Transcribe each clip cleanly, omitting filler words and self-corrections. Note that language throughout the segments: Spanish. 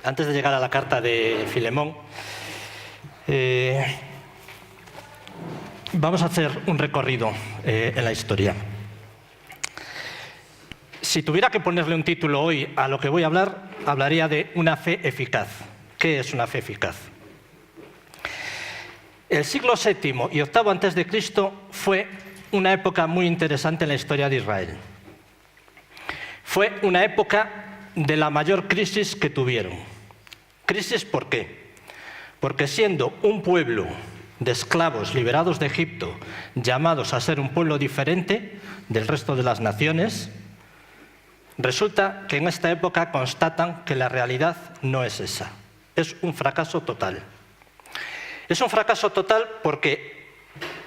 antes de llegar a la carta de Filemón, vamos a hacer un recorrido en la historia. Si tuviera que ponerle un título hoy a lo que voy a hablar, hablaría de una fe eficaz. ¿Qué es una fe eficaz? El siglo VII y VIII antes de Cristo fue una época muy interesante en la historia de Israel. Fue una época de la mayor crisis que tuvieron. ¿Crisis por qué? Porque siendo un pueblo de esclavos liberados de Egipto, llamados a ser un pueblo diferente del resto de las naciones, resulta que en esta época constatan que la realidad no es esa. Es un fracaso total. Es un fracaso total porque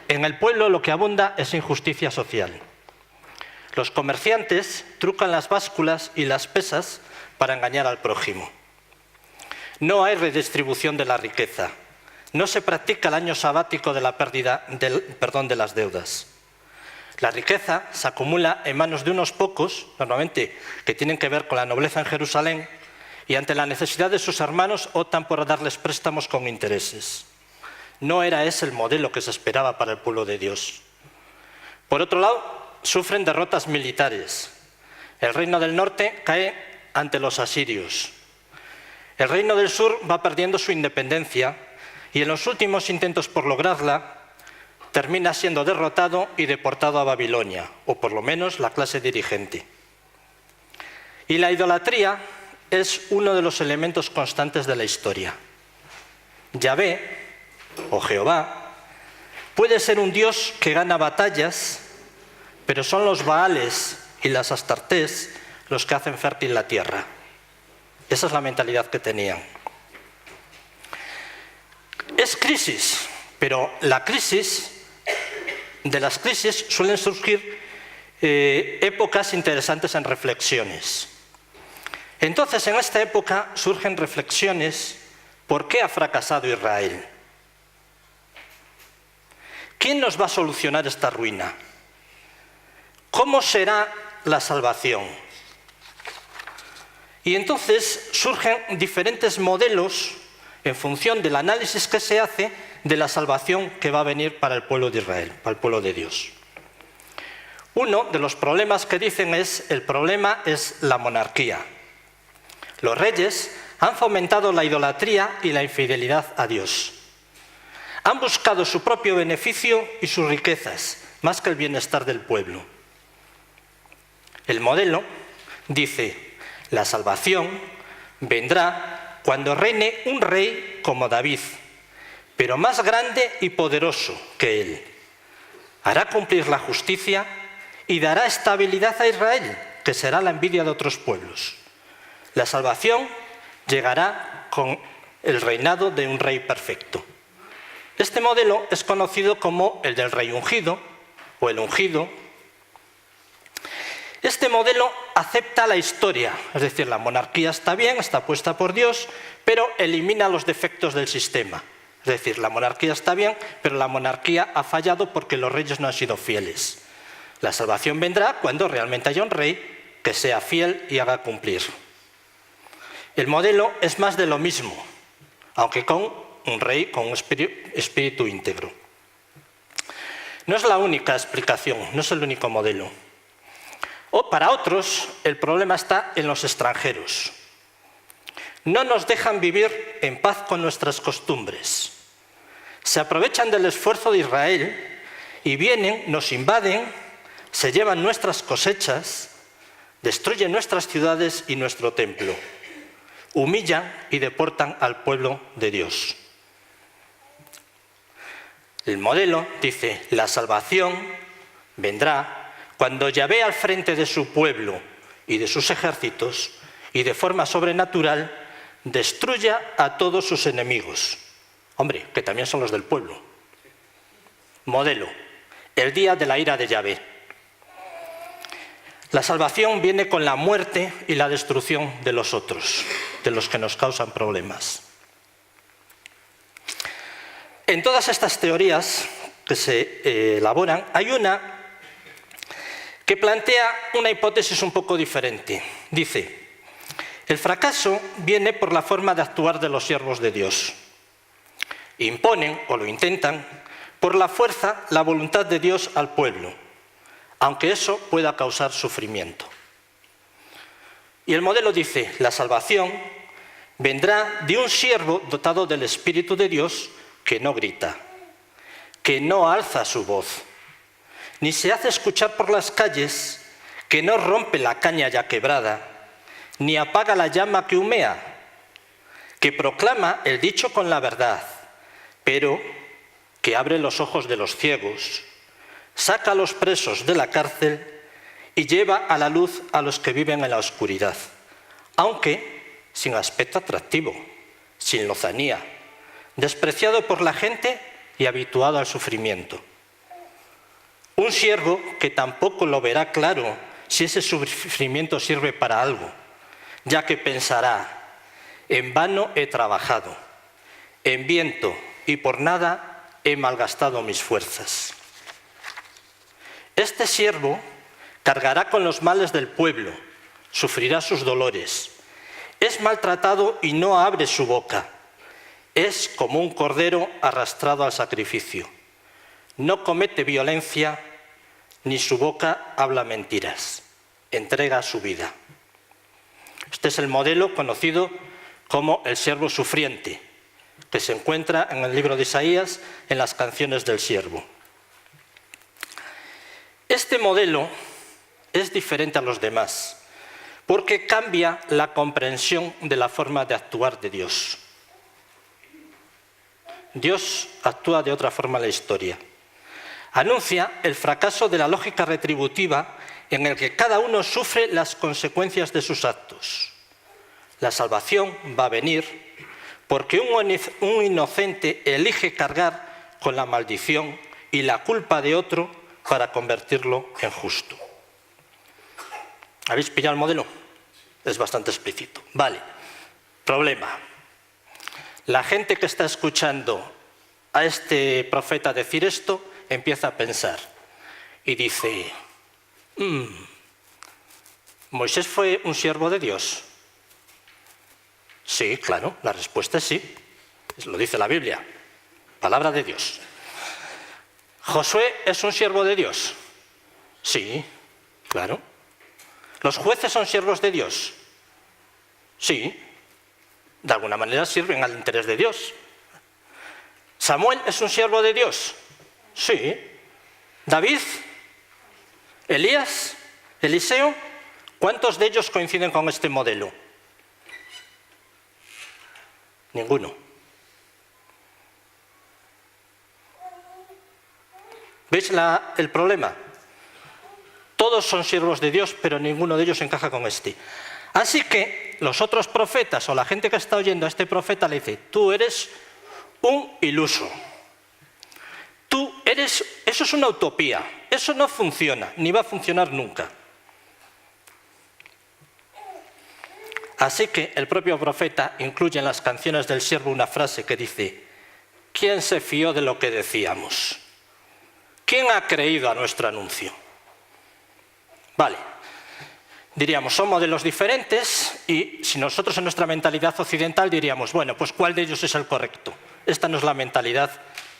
en el pueblo lo que abunda es injusticia social. Los comerciantes trucan las básculas y las pesas para engañar al prójimo. No hay redistribución de la riqueza. No se practica el año sabático de la pérdida de las deudas. La riqueza se acumula en manos de unos pocos, normalmente que tienen que ver con la nobleza en Jerusalén, y ante la necesidad de sus hermanos optan por darles préstamos con intereses. No era ese el modelo que se esperaba para el pueblo de Dios. Por otro lado, sufren derrotas militares. El reino del norte cae ante los asirios. El reino del sur va perdiendo su independencia y en los últimos intentos por lograrla termina siendo derrotado y deportado a Babilonia, o por lo menos la clase dirigente. Y la idolatría es uno de los elementos constantes de la historia. Yahvé, o Jehová, puede ser un Dios que gana batallas, pero son los Baales y las Astartés los que hacen fértil la tierra. Esa es la mentalidad que tenían. Es crisis, pero de las crisis suelen surgir épocas interesantes en reflexiones. Entonces, en esta época surgen reflexiones: ¿por qué ha fracasado Israel? ¿Quién nos va a solucionar esta ruina? ¿Cómo será la salvación? Y entonces surgen diferentes modelos en función del análisis que se hace de la salvación que va a venir para el pueblo de Israel, para el pueblo de Dios. Uno de los problemas que dicen el problema es la monarquía. Los reyes han fomentado la idolatría y la infidelidad a Dios. Han buscado su propio beneficio y sus riquezas, más que el bienestar del pueblo. El modelo dice: la salvación vendrá cuando reine un rey como David, pero más grande y poderoso que él. Hará cumplir la justicia y dará estabilidad a Israel, que será la envidia de otros pueblos. La salvación llegará con el reinado de un rey perfecto. Este modelo es conocido como el del rey ungido o el ungido. Este modelo acepta la historia, es decir, la monarquía está bien, está puesta por Dios, pero elimina los defectos del sistema. Es decir, la monarquía está bien, pero la monarquía ha fallado porque los reyes no han sido fieles. La salvación vendrá cuando realmente haya un rey que sea fiel y haga cumplir. El modelo es más de lo mismo, aunque con un rey con un espíritu íntegro. No es la única explicación, no es el único modelo. O para otros, el problema está en los extranjeros. No nos dejan vivir en paz con nuestras costumbres. Se aprovechan del esfuerzo de Israel y vienen, nos invaden, se llevan nuestras cosechas, destruyen nuestras ciudades y nuestro templo. Humillan y deportan al pueblo de Dios. El modelo dice: la salvación vendrá cuando Yahvé al frente de su pueblo y de sus ejércitos y de forma sobrenatural destruya a todos sus enemigos. Hombre, que también son los del pueblo. Modelo: el día de la ira de Yahvé. La salvación viene con la muerte y la destrucción de los otros, de los que nos causan problemas. En todas estas teorías que se elaboran, hay una que plantea una hipótesis un poco diferente. Dice: El fracaso viene por la forma de actuar de los siervos de Dios. Imponen, o lo intentan, por la fuerza la voluntad de Dios al pueblo, aunque eso pueda causar sufrimiento. Y el modelo dice, la salvación vendrá de un siervo dotado del Espíritu de Dios que no grita, que no alza su voz, ni se hace escuchar por las calles, que no rompe la caña ya quebrada, ni apaga la llama que humea, que proclama el dicho con la verdad, pero que abre los ojos de los ciegos, saca a los presos de la cárcel y lleva a la luz a los que viven en la oscuridad, aunque sin aspecto atractivo, sin lozanía, despreciado por la gente y habituado al sufrimiento. Un siervo que tampoco lo verá claro si ese sufrimiento sirve para algo, ya que pensará, en vano he trabajado, en viento y por nada he malgastado mis fuerzas. Este siervo cargará con los males del pueblo, sufrirá sus dolores, es maltratado y no abre su boca, es como un cordero arrastrado al sacrificio, no comete violencia, ni su boca habla mentiras, entrega su vida. Este es el modelo conocido como el siervo sufriente, que se encuentra en el libro de Isaías, en las canciones del siervo. Este modelo es diferente a los demás, porque cambia la comprensión de la forma de actuar de Dios. Dios actúa de otra forma en la historia. Anuncia el fracaso de la lógica retributiva en el que cada uno sufre las consecuencias de sus actos. La salvación va a venir porque un inocente elige cargar con la maldición y la culpa de otro para convertirlo en justo. ¿Habéis pillado el modelo? Es bastante explícito. Vale. Problema. La gente que está escuchando a este profeta decir esto empieza a pensar y dice, ¿Moisés fue un siervo de Dios? Sí, claro, la respuesta es sí. Lo dice la Biblia, palabra de Dios. ¿Josué es un siervo de Dios? Sí, claro. ¿Los jueces son siervos de Dios? Sí, de alguna manera sirven al interés de Dios. ¿Samuel es un siervo de Dios? Sí. ¿David? ¿Elías? ¿Eliseo? ¿Cuántos de ellos coinciden con este modelo? Ninguno. ¿Veis el problema? Todos son siervos de Dios, pero ninguno de ellos encaja con este. Así que los otros profetas o la gente que está oyendo a este profeta le dice, tú eres un iluso. Eso es una utopía, eso no funciona, ni va a funcionar nunca. Así que el propio profeta incluye en las canciones del siervo una frase que dice, ¿quién se fió de lo que decíamos? ¿Quién ha creído a nuestro anuncio? Vale, diríamos, son modelos diferentes y si nosotros en nuestra mentalidad occidental diríamos, bueno, pues ¿cuál de ellos es el correcto? Esta no es la mentalidad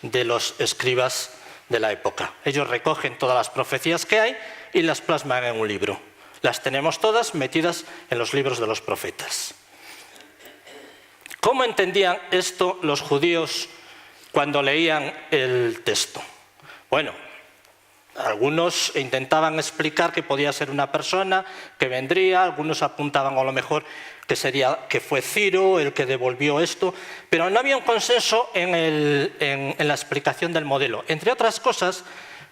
de los escribas de la época. Ellos recogen todas las profecías que hay y las plasman en un libro. Las tenemos todas metidas en los libros de los profetas. ¿Cómo entendían esto los judíos cuando leían el texto? Bueno, algunos intentaban explicar que podía ser una persona que vendría, algunos apuntaban a lo mejor que fue Ciro el que devolvió esto, pero no había un consenso en la explicación del modelo. Entre otras cosas,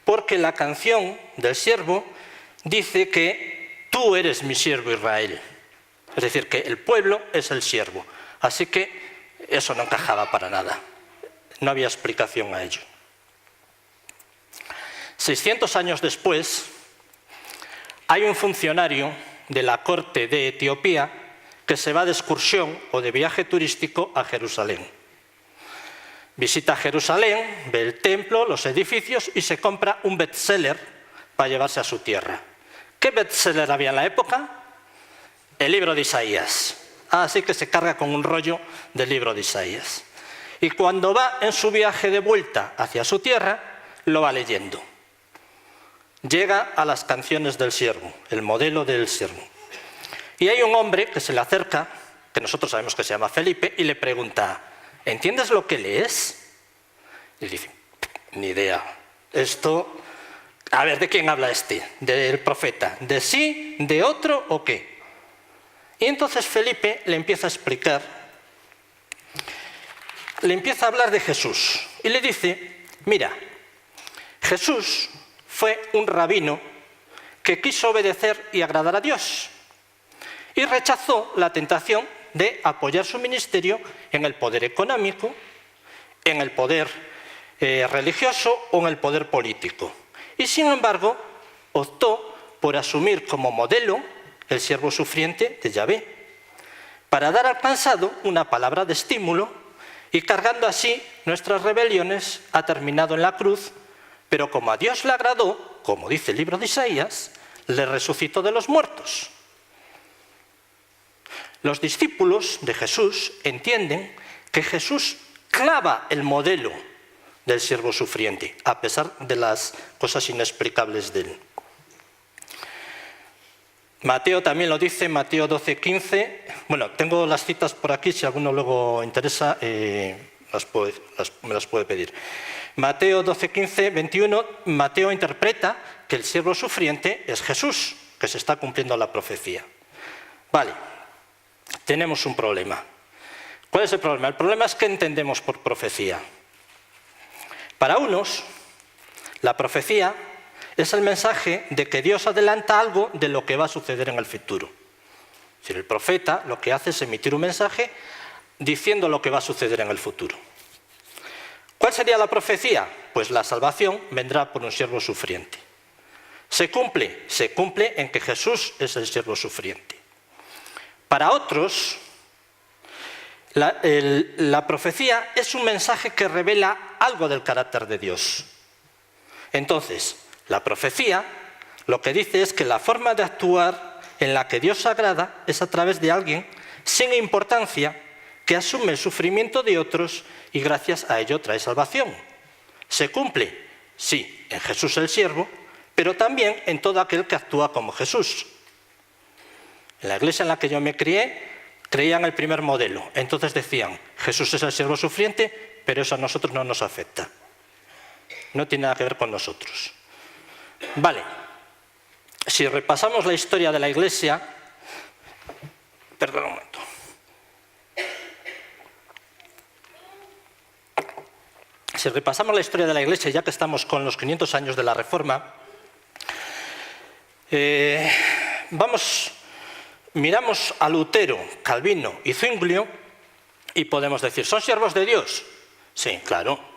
porque la canción del siervo dice que tú eres mi siervo Israel. Es decir, que el pueblo es el siervo. Así que eso no encajaba para nada. No había explicación a ello. 600 años después, hay un funcionario de la corte de Etiopía que se va de excursión o de viaje turístico a Jerusalén. Visita Jerusalén, ve el templo, los edificios y se compra un bestseller para llevarse a su tierra. ¿Qué bestseller había en la época? El libro de Isaías. Así que se carga con un rollo del libro de Isaías. Y cuando va en su viaje de vuelta hacia su tierra, lo va leyendo. Llega a las canciones del siervo, el modelo del siervo. Y hay un hombre que se le acerca, que nosotros sabemos que se llama Felipe, y le pregunta, ¿entiendes lo que lees? Y dice, ni idea. Esto, a ver, ¿de quién habla este? ¿Del profeta? ¿De sí? ¿De otro o qué? Y entonces Felipe le empieza a explicar, le empieza a hablar de Jesús. Y le dice, mira, Jesús fue un rabino que quiso obedecer y agradar a Dios. Y rechazó la tentación de apoyar su ministerio en el poder económico, en el poder religioso o en el poder político. Y sin embargo, optó por asumir como modelo el siervo sufriente de Yahvé, para dar alcanzado una palabra de estímulo y cargando así nuestras rebeliones, ha terminado en la cruz, pero como a Dios le agradó, como dice el libro de Isaías, le resucitó de los muertos. Los discípulos de Jesús entienden que Jesús clava el modelo del siervo sufriente, a pesar de las cosas inexplicables de él. Mateo también lo dice, Mateo 12:15. Bueno, tengo las citas por aquí, si alguno luego interesa, me las puede pedir. Mateo 12:15, 21, Mateo interpreta que el siervo sufriente es Jesús, que se está cumpliendo la profecía. Vale, tenemos un problema. ¿Cuál es el problema? El problema es que entendemos por profecía. Para unos, la profecía es el mensaje de que Dios adelanta algo de lo que va a suceder en el futuro. Es decir, el profeta lo que hace es emitir un mensaje diciendo lo que va a suceder en el futuro. ¿Cuál sería la profecía? Pues la salvación vendrá por un siervo sufriente. ¿Se cumple? Se cumple en que Jesús es el siervo sufriente. Para otros, la profecía es un mensaje que revela algo del carácter de Dios. Entonces, la profecía lo que dice es que la forma de actuar en la que Dios agrada es a través de alguien sin importancia que asume el sufrimiento de otros y gracias a ello trae salvación. ¿Se cumple? Sí, en Jesús el siervo, pero también en todo aquel que actúa como Jesús. En la iglesia en la que yo me crié, creían el primer modelo. Entonces decían, Jesús es el siervo sufriente, pero eso a nosotros no nos afecta. No tiene nada que ver con nosotros. Vale, si repasamos la historia de la iglesia, perdón un momento. Si repasamos la historia de la iglesia, ya que estamos con los 500 años de la Reforma, miramos a Lutero, Calvino y Zwinglio y podemos decir, ¿son siervos de Dios? Sí, claro.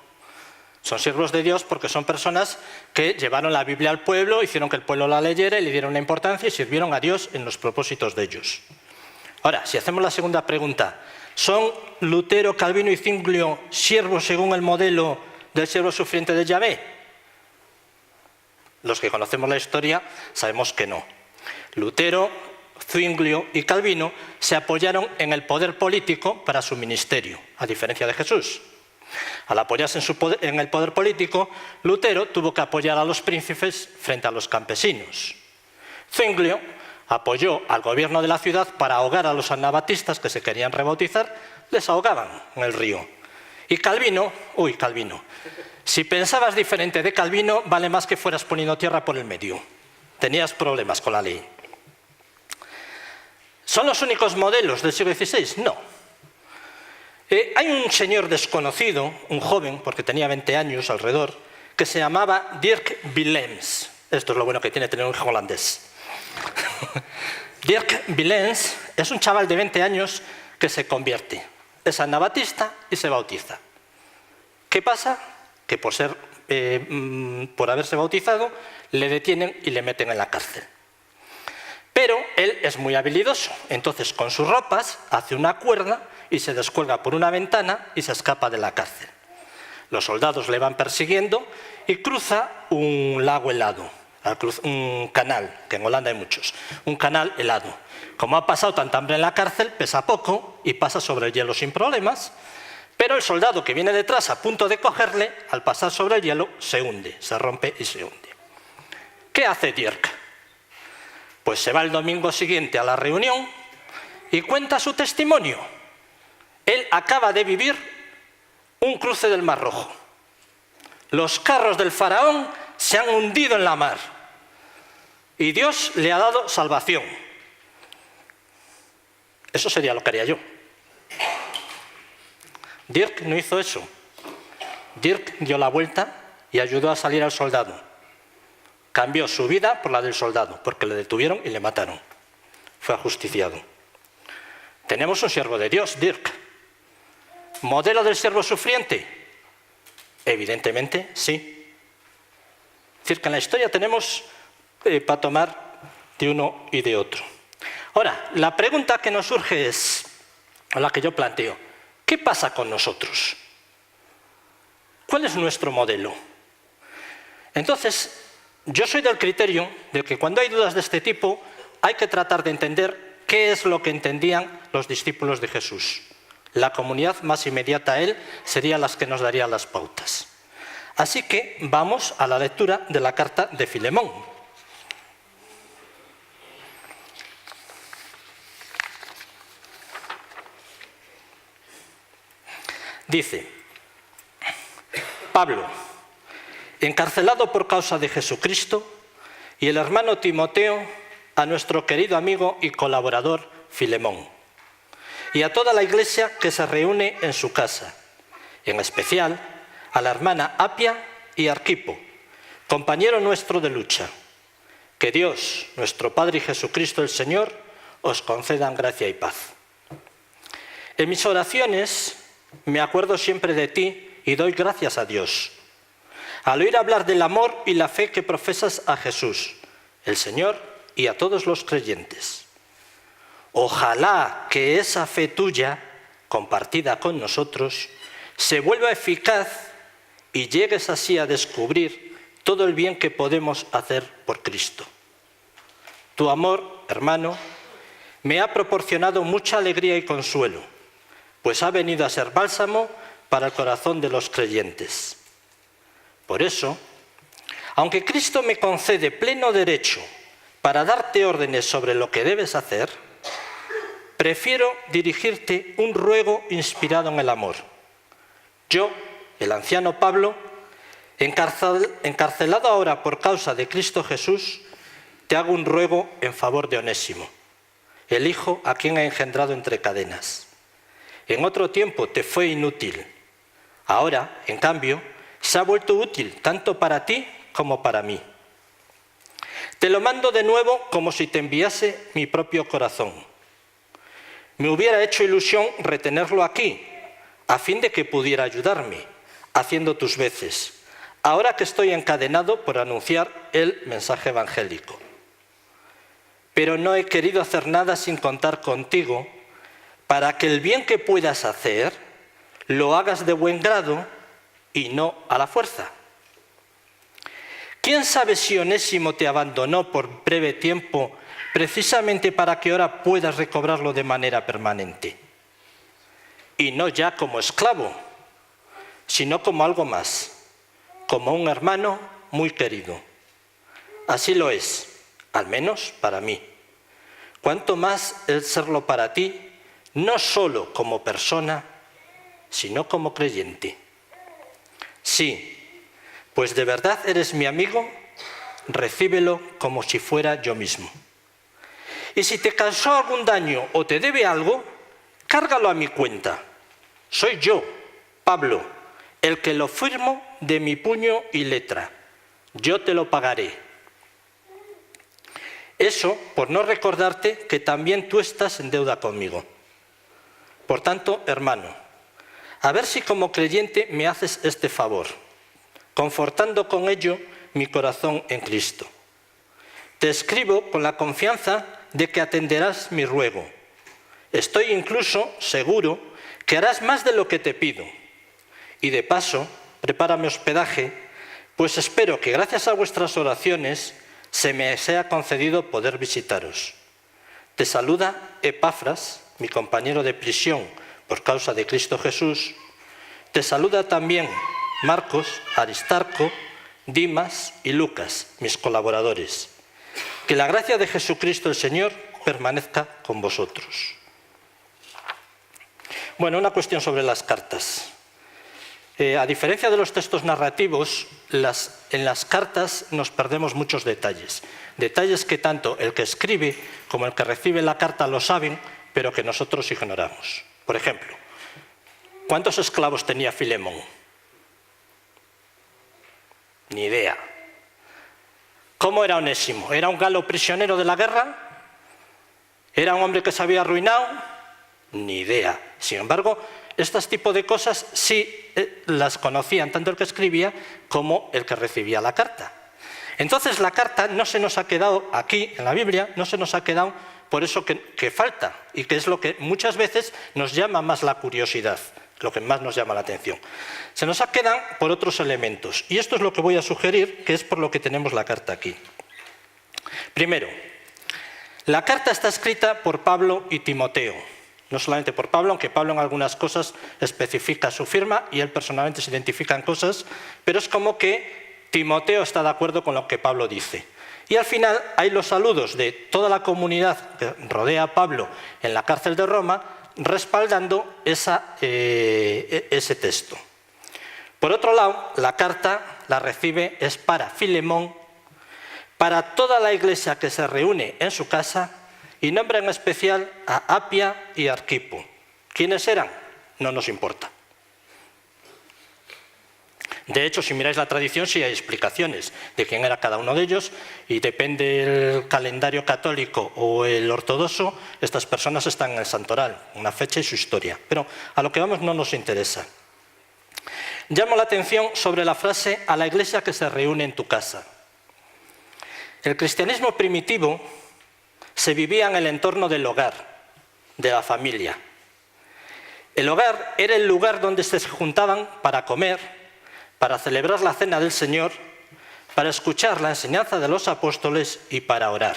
Son siervos de Dios porque son personas que llevaron la Biblia al pueblo, hicieron que el pueblo la leyera y le dieron una importancia y sirvieron a Dios en los propósitos de ellos. Ahora, si hacemos la segunda pregunta, ¿son Lutero, Calvino y Zwinglio siervos según el modelo del siervo sufriente de Yahvé? Los que conocemos la historia sabemos que no. Lutero, Zwinglio y Calvino se apoyaron en el poder político para su ministerio, a diferencia de Jesús. Al apoyarse en el poder político, Lutero tuvo que apoyar a los príncipes frente a los campesinos. Zwinglio apoyó al gobierno de la ciudad para ahogar a los anabatistas que se querían rebautizar, les ahogaban en el río. Y Calvino, si pensabas diferente de Calvino, vale más que fueras poniendo tierra por el medio. Tenías problemas con la ley. ¿Son los únicos modelos del siglo XVI? No. Hay un señor desconocido, un joven, porque tenía 20 años alrededor, que se llamaba Dirk Willems. Esto es lo bueno que tiene tener un hijo holandés. Dirk Willems es un chaval de 20 años que se convierte. Es anabatista y se bautiza. ¿Qué pasa? Que por haberse bautizado, le detienen y le meten en la cárcel. Pero él es muy habilidoso, entonces con sus ropas hace una cuerda y se descuelga por una ventana y se escapa de la cárcel. Los soldados le van persiguiendo y cruza un lago helado. un canal, que en Holanda hay muchos, un canal helado. Como ha pasado tanta hambre en la cárcel, pesa poco y pasa sobre el hielo sin problemas, pero el soldado que viene detrás a punto de cogerle, al pasar sobre el hielo, se hunde, se rompe y se hunde. ¿Qué hace Dirk? Pues se va el domingo siguiente a la reunión y cuenta su testimonio. Él acaba de vivir un cruce del Mar Rojo. Los carros del faraón se han hundido en la mar y Dios le ha dado salvación. Eso sería lo que haría yo. Dirk no hizo eso. Dirk dio la vuelta y ayudó a salir al soldado. Cambió su vida por la del soldado, porque le detuvieron y le mataron. Fue ajusticiado. Tenemos un siervo de Dios, Dirk. ¿Modelo del siervo sufriente? Evidentemente, sí. Es decir, que en la historia tenemos para tomar de uno y de otro. Ahora, la pregunta que nos surge es, o la que yo planteo, ¿qué pasa con nosotros? ¿Cuál es nuestro modelo? Entonces, yo soy del criterio de que cuando hay dudas de este tipo hay que tratar de entender qué es lo que entendían los discípulos de Jesús. La comunidad más inmediata a él sería las que nos daría las pautas. Así que vamos a la lectura de la carta de Filemón. Dice, Pablo, encarcelado por causa de Jesucristo, y el hermano Timoteo, a nuestro querido amigo y colaborador Filemón, y a toda la iglesia que se reúne en su casa, en especial a la hermana Apia y Arquipo, compañero nuestro de lucha. Que Dios, nuestro Padre y Jesucristo el Señor, os concedan gracia y paz. En mis oraciones me acuerdo siempre de ti y doy gracias a Dios, al oír hablar del amor y la fe que profesas a Jesús, el Señor, y a todos los creyentes. Ojalá que esa fe tuya, compartida con nosotros, se vuelva eficaz y llegues así a descubrir todo el bien que podemos hacer por Cristo. Tu amor, hermano, me ha proporcionado mucha alegría y consuelo, pues ha venido a ser bálsamo para el corazón de los creyentes. Por eso, aunque Cristo me concede pleno derecho para darte órdenes sobre lo que debes hacer, prefiero dirigirte un ruego inspirado en el amor. Yo, el anciano Pablo, encarcelado ahora por causa de Cristo Jesús, te hago un ruego en favor de Onésimo, el hijo a quien he engendrado entre cadenas. En otro tiempo te fue inútil. Ahora, en cambio, se ha vuelto útil tanto para ti como para mí. Te lo mando de nuevo como si te enviase mi propio corazón. Me hubiera hecho ilusión retenerlo aquí, a fin de que pudiera ayudarme, haciendo tus veces, ahora que estoy encadenado por anunciar el mensaje evangélico. Pero no he querido hacer nada sin contar contigo, para que el bien que puedas hacer, lo hagas de buen grado y no a la fuerza. ¿Quién sabe si Onésimo te abandonó por breve tiempo precisamente para que ahora puedas recobrarlo de manera permanente? Y no ya como esclavo, sino como algo más, como un hermano muy querido. Así lo es, al menos para mí. Cuanto más el serlo para ti, no solo como persona, sino como creyente. Sí, pues de verdad eres mi amigo, recíbelo como si fuera yo mismo. Y si te causó algún daño o te debe algo, cárgalo a mi cuenta. Soy yo, Pablo, el que lo firmo de mi puño y letra. Yo te lo pagaré. Eso por no recordarte que también tú estás en deuda conmigo. Por tanto, hermano, a ver si como creyente me haces este favor, confortando con ello mi corazón en Cristo. Te escribo con la confianza de que atenderás mi ruego. Estoy incluso seguro que harás más de lo que te pido. Y de paso, prepárame hospedaje, pues espero que gracias a vuestras oraciones se me sea concedido poder visitaros. Te saluda Epafras, mi compañero de prisión por causa de Cristo Jesús. Te saluda también Marcos, Aristarco, Dimas y Lucas, mis colaboradores. Que la gracia de Jesucristo el Señor permanezca con vosotros. Bueno, una cuestión sobre las cartas. A diferencia de los textos narrativos, en las cartas nos perdemos muchos detalles. Detalles que tanto el que escribe como el que recibe la carta lo saben, pero que nosotros ignoramos. Por ejemplo, ¿cuántos esclavos tenía Filemón? Ni idea. ¿Cómo era Onésimo? ¿Era un galo prisionero de la guerra? ¿Era un hombre que se había arruinado? Ni idea. Sin embargo, este tipo de cosas sí las conocían tanto el que escribía como el que recibía la carta. Entonces la carta no se nos ha quedado aquí, en la Biblia, no se nos ha quedado por eso que falta, y que es lo que muchas veces nos llama más la curiosidad, lo que más nos llama la atención. Se nos quedan por otros elementos, y esto es lo que voy a sugerir, que es por lo que tenemos la carta aquí. Primero, la carta está escrita por Pablo y Timoteo. No solamente por Pablo, aunque Pablo en algunas cosas especifica su firma y él personalmente se identifica en cosas, pero es como que Timoteo está de acuerdo con lo que Pablo dice. Y al final hay los saludos de toda la comunidad que rodea a Pablo en la cárcel de Roma, respaldando ese texto. Por otro lado, la carta la recibe es para Filemón, para toda la iglesia que se reúne en su casa, y nombra en especial a Apia y Arquipo. ¿Quiénes eran? No nos importa. De hecho, si miráis la tradición, sí hay explicaciones de quién era cada uno de ellos, y depende del calendario católico o el ortodoxo, estas personas están en el santoral, una fecha y su historia. Pero a lo que vamos no nos interesa. Llamo la atención sobre la frase «a la iglesia que se reúne en tu casa». El cristianismo primitivo se vivía en el entorno del hogar, de la familia. El hogar era el lugar donde se juntaban para comer, para celebrar la cena del Señor, para escuchar la enseñanza de los apóstoles y para orar.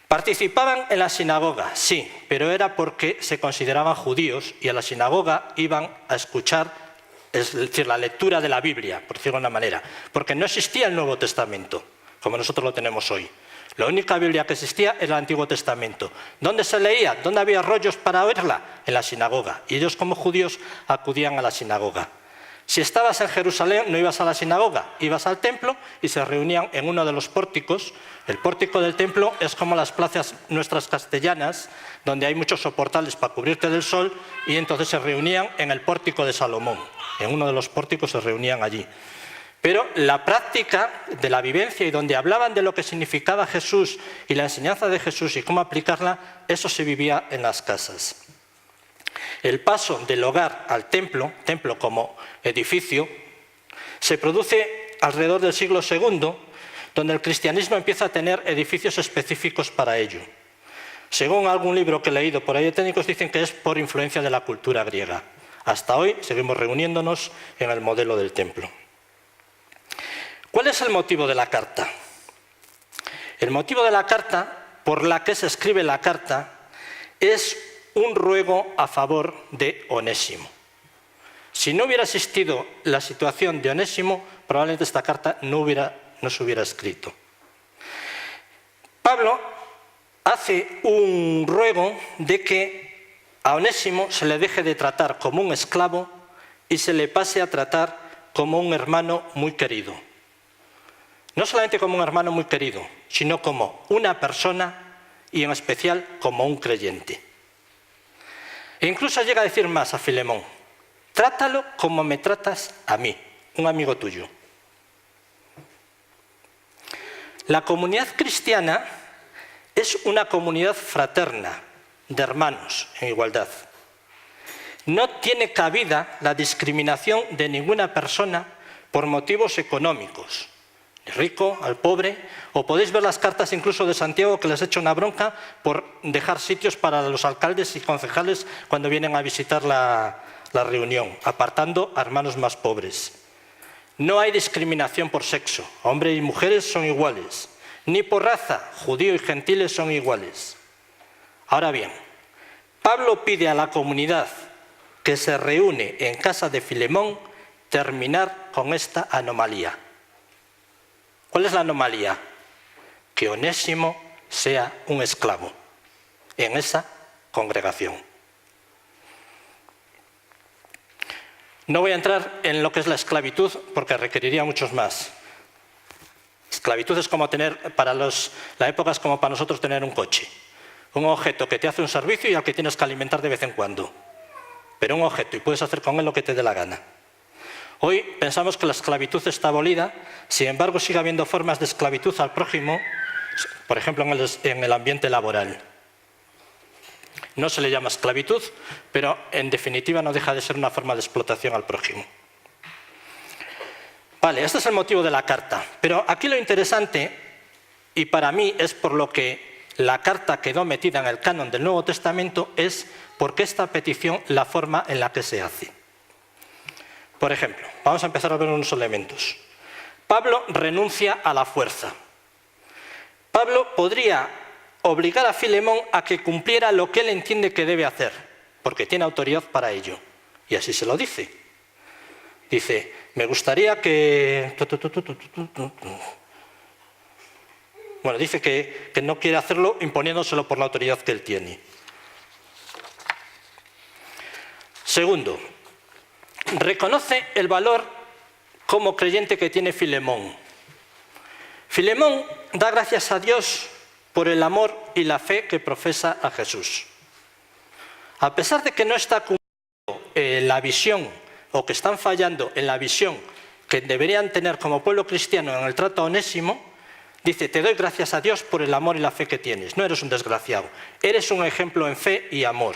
Participaban en la sinagoga, sí, pero era porque se consideraban judíos y a la sinagoga iban a escuchar, es decir, la lectura de la Biblia, por decirlo de una manera, porque no existía el Nuevo Testamento, como nosotros lo tenemos hoy. La única Biblia que existía era el Antiguo Testamento. ¿Dónde se leía? ¿Dónde había rollos para oírla? En la sinagoga. Y ellos como judíos acudían a la sinagoga. Si estabas en Jerusalén no ibas a la sinagoga, ibas al templo y se reunían en uno de los pórticos. El pórtico del templo es como las plazas nuestras castellanas, donde hay muchos soportales para cubrirte del sol, y entonces se reunían en el pórtico de Salomón. En uno de los pórticos se reunían allí. Pero la práctica de la vivencia y donde hablaban de lo que significaba Jesús y la enseñanza de Jesús y cómo aplicarla, eso se vivía en las casas. El paso del hogar al templo como edificio, se produce alrededor del siglo II, donde el cristianismo empieza a tener edificios específicos para ello. Según algún libro que he leído por ahí de técnicos, dicen que es por influencia de la cultura griega. Hasta hoy seguimos reuniéndonos en el modelo del templo. ¿Cuál es el motivo de la carta? El motivo de la carta, por la que se escribe la carta, es un ruego a favor de Onésimo. Si no hubiera existido la situación de Onésimo, probablemente esta carta no se hubiera escrito. Pablo hace un ruego de que a Onésimo se le deje de tratar como un esclavo y se le pase a tratar como un hermano muy querido. No solamente como un hermano muy querido, sino como una persona y en especial como un creyente. E incluso llega a decir más a Filemón: trátalo como me tratas a mí, un amigo tuyo. La comunidad cristiana es una comunidad fraterna, de hermanos en igualdad. No tiene cabida la discriminación de ninguna persona por motivos económicos, del rico al pobre, o podéis ver las cartas incluso de Santiago, que les echa una bronca por dejar sitios para los alcaldes y concejales cuando vienen a visitar la reunión, apartando a hermanos más pobres. No hay discriminación por sexo, hombres y mujeres son iguales, ni por raza, judíos y gentiles son iguales. Ahora bien, Pablo pide a la comunidad que se reúne en casa de Filemón terminar con esta anomalía. ¿Cuál es la anomalía? Que Onésimo sea un esclavo en esa congregación. No voy a entrar en lo que es la esclavitud porque requeriría muchos más. Esclavitud es como tener, la época es como para nosotros tener un coche. Un objeto que te hace un servicio y al que tienes que alimentar de vez en cuando. Pero un objeto y puedes hacer con él lo que te dé la gana. Hoy pensamos que la esclavitud está abolida, sin embargo sigue habiendo formas de esclavitud al prójimo, por ejemplo en el ambiente laboral. No se le llama esclavitud, pero en definitiva no deja de ser una forma de explotación al prójimo. Vale, este es el motivo de la carta, pero aquí lo interesante, y para mí es por lo que la carta quedó metida en el canon del Nuevo Testamento, es porque esta petición, la forma en la que se hace. Por ejemplo, vamos a empezar a ver unos elementos. Pablo renuncia a la fuerza. Pablo podría obligar a Filemón a que cumpliera lo que él entiende que debe hacer, porque tiene autoridad para ello. Y así se lo dice. Dice, me gustaría que... Bueno, dice que no quiere hacerlo imponiéndoselo por la autoridad que él tiene. Segundo, reconoce el valor como creyente que tiene Filemón. Filemón da gracias a Dios por el amor y la fe que profesa a Jesús. A pesar de que no está cumpliendo la visión o que están fallando en la visión que deberían tener como pueblo cristiano en el trato a Onésimo, dice, te doy gracias a Dios por el amor y la fe que tienes. No eres un desgraciado, eres un ejemplo en fe y amor.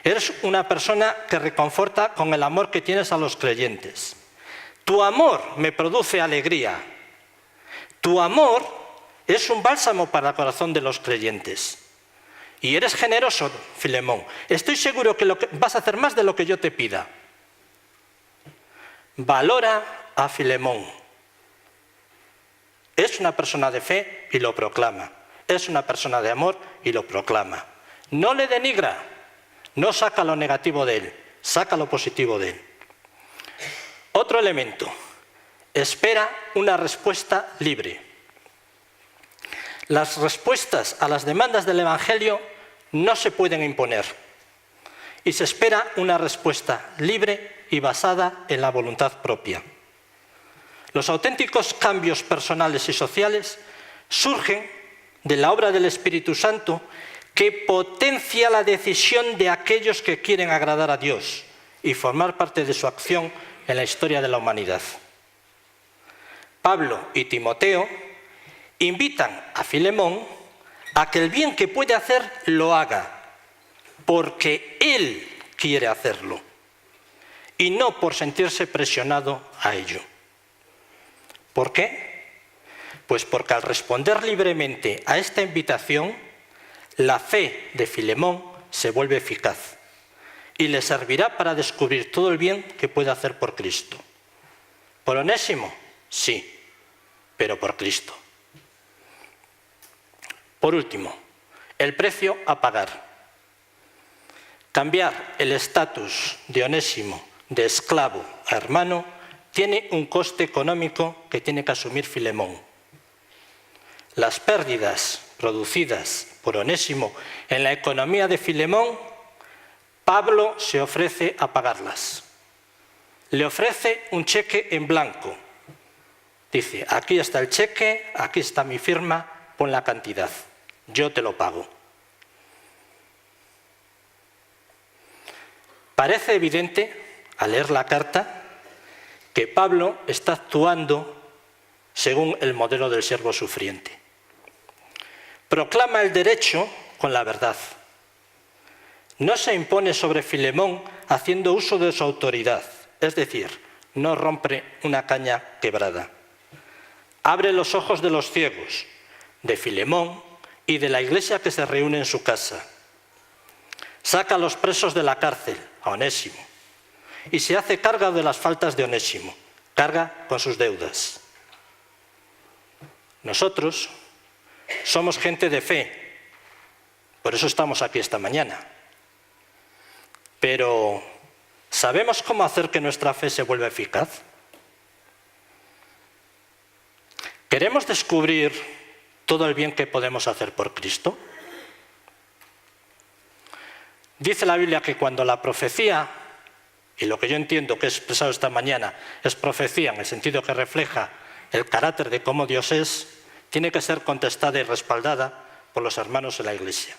Eres una persona que reconforta con el amor que tienes a los creyentes. Tu amor me produce alegría. Tu amor es un bálsamo para el corazón de los creyentes. Y eres generoso, Filemón. Estoy seguro que vas a hacer más de lo que yo te pida. Valora a Filemón. Es una persona de fe y lo proclama. Es una persona de amor y lo proclama. No le denigra, no saca lo negativo de él, saca lo positivo de él. Otro elemento, espera una respuesta libre. Las respuestas a las demandas del Evangelio no se pueden imponer y se espera una respuesta libre y basada en la voluntad propia. Los auténticos cambios personales y sociales surgen de la obra del Espíritu Santo que potencia la decisión de aquellos que quieren agradar a Dios y formar parte de su acción en la historia de la humanidad. Pablo y Timoteo invitan a Filemón a que el bien que puede hacer lo haga, porque él quiere hacerlo, y no por sentirse presionado a ello. ¿Por qué? Pues porque al responder libremente a esta invitación, la fe de Filemón se vuelve eficaz y le servirá para descubrir todo el bien que puede hacer por Cristo. ¿Por Onésimo? Sí, pero por Cristo. Por último, el precio a pagar. Cambiar el estatus de Onésimo de esclavo a hermano tiene un coste económico que tiene que asumir Filemón. Las pérdidas producidas por Onésimo en la economía de Filemón, Pablo se ofrece a pagarlas. Le ofrece un cheque en blanco. Dice, aquí está el cheque, aquí está mi firma, pon la cantidad, yo te lo pago. Parece evidente, al leer la carta, que Pablo está actuando según el modelo del siervo sufriente. Proclama el derecho con la verdad. No se impone sobre Filemón haciendo uso de su autoridad, es decir, no rompe una caña quebrada. Abre los ojos de los ciegos, de Filemón y de la iglesia que se reúne en su casa. Saca a los presos de la cárcel, a Onésimo, y se hace cargo de las faltas de Onésimo, carga con sus deudas. Nosotros somos gente de fe, por eso estamos aquí esta mañana. Pero, ¿sabemos cómo hacer que nuestra fe se vuelva eficaz? ¿Queremos descubrir todo el bien que podemos hacer por Cristo? Dice la Biblia que cuando la profecía, y lo que yo entiendo que he expresado esta mañana es profecía en el sentido que refleja el carácter de cómo Dios es, tiene que ser contestada y respaldada por los hermanos de la Iglesia.